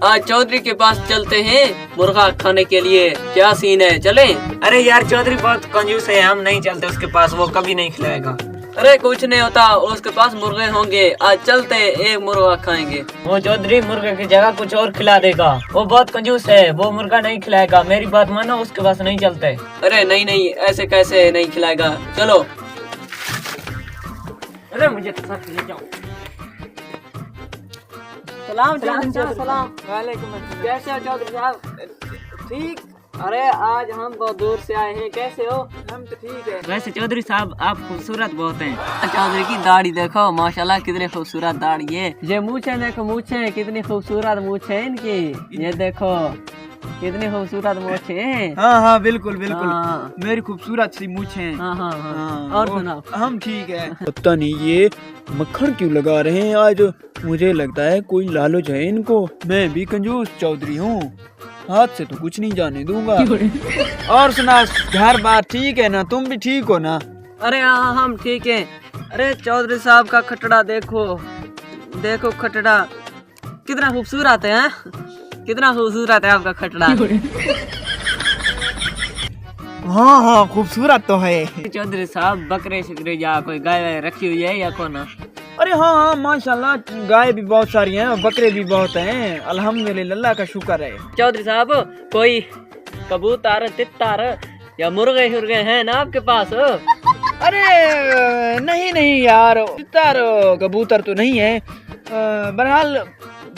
आज चौधरी के पास चलते हैं मुर्गा खाने के लिए। क्या सीन है, चलें? अरे यार चौधरी बहुत कंजूस है, हम नहीं चलते उसके पास, वो कभी नहीं खिलाएगा। अरे कुछ नहीं होता, उसके पास मुर्गे होंगे। आज चलते हैं, एक मुर्गा खाएंगे। वो चौधरी मुर्गे की जगह कुछ और खिला देगा, वो बहुत कंजूस है, वो मुर्गा नहीं खिलाएगा। मेरी बात मानो, उसके पास नहीं चलते। अरे नहीं नहीं, ऐसे कैसे नहीं खिलाएगा, चलो। अरे मुझे तो साथ ले जाओ। सलाम सलाम। कैसे हो चौधरी साहब? ठीक। अरे आज हम बहुत दूर से आए हैं, कैसे हो? हम तो ठीक है। वैसे चौधरी साहब आप खूबसूरत बहुत हैं। चौधरी की दाढ़ी देखो, माशाल्लाह कितनी खूबसूरत दाढ़ी है। ये मूछें देखो, मूछें कितनी खूबसूरत मूछें हैं इनकी। ये देखो कितनी खूबसूरत मूछें हैं। हाँ बिल्कुल बिल्कुल। हाँ। मेरी खूबसूरत सी मूछें हैं। हाँ। और सुनाओ। हम ठीक है। पता नहीं ये मक्खन क्यों लगा रहे हैं आज, मुझे लगता है कोई लालच है इनको। मैं भी कंजूस चौधरी हूँ, हाथ से तो कुछ नहीं जाने दूंगा। और सुना, घर बार ठीक है ना? तुम भी ठीक हो ना? अरे हाँ हम ठीक हैं। अरे चौधरी साहब का खटड़ा देखो, देखो खटड़ा कितना खूबसूरत है। कितना खूबसूरत है आपका खटड़ा। हाँ खूबसूरत तो है। चौधरी साहब बकरे शकरे या कोई गाय वाय रखी हुई है या कौन? अरे हाँ माशाल्लाह, गाय भी बहुत सारी हैं, बकरे भी बहुत हैं, अल्हम्दुलिल्लाह, अल्लाह का शुक्र है। चौधरी साहब कोई कबूतर तितर या मुर्गे शुर्गे हैं ना आपके पास? अरे नहीं यार, तितर कबूतर तो नहीं है, बहरहाल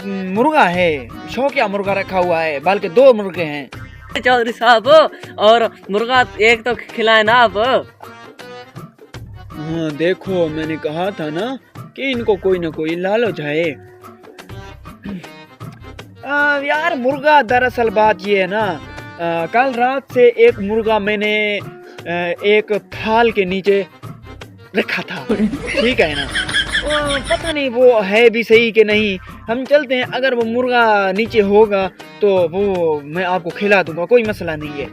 मुर्गा है, शौकिया मुर्गा रखा हुआ है, बल्कि 2 मुर्गे हैं। चौधरी साहब और मुर्गा एक तो खिलाए ना आप। हाँ देखो, मैंने कहा था ना कि इनको कोई ना कोई लालच है। यार मुर्गा, दरअसल बात ये है ना, कल रात से एक मुर्गा मैंने एक थाल के नीचे रखा था, ठीक है ना? पता नहीं वो है भी सही कि नहीं। हम चलते हैं, अगर वो मुर्गा नीचे होगा तो वो मैं आपको खिला दूंगा, कोई मसला नहीं है।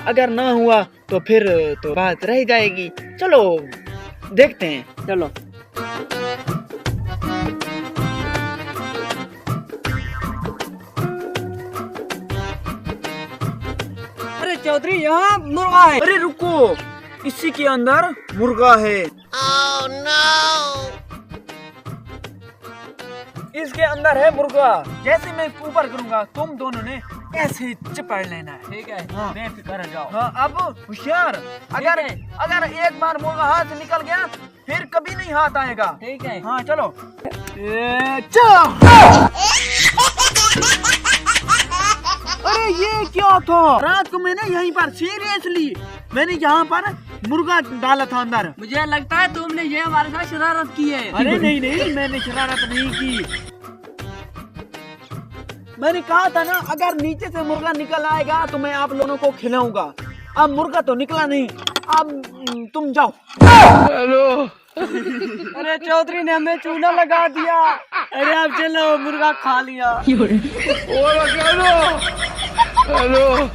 अगर ना हुआ तो फिर तो बात रह जाएगी। चलो देखते हैं, चलो। अरे चौधरी यहाँ मुर्गा है। अरे रुको, इसी के अंदर मुर्गा है। Oh, no! इसके अंदर है मुर्गा। जैसे मैं ऊपर करूंगा, तुम दोनों ने ऐसे चिपड़ लेना है, ठीक है? हाँ। बेफिक्र जाओ। हाँ, अब होशियार, अगर एक बार मुर्गा हाथ से निकल गया फिर कभी नहीं हाथ आएगा, ठीक है। हाँ चलो। चलो। अरे ये क्या था? रात को मैंने यहीं पर सीरियसली मैंने यहाँ पर मुर्गा डाला था अंदर। मुझे लगता है तुमने ये हमारे साथ शरारत की है। अरे नहीं मैंने शरारत नहीं की। मैंने कहा था ना, अगर नीचे से मुर्गा निकल आएगा तो मैं आप लोगों को खिलाऊंगा। अब मुर्गा तो निकला नहीं, अब तुम जाओ। हेलो। अरे चौधरी ने हमें चूना लगा दिया। अरे अब चलो, मुर्गा खा लिया। हेलो।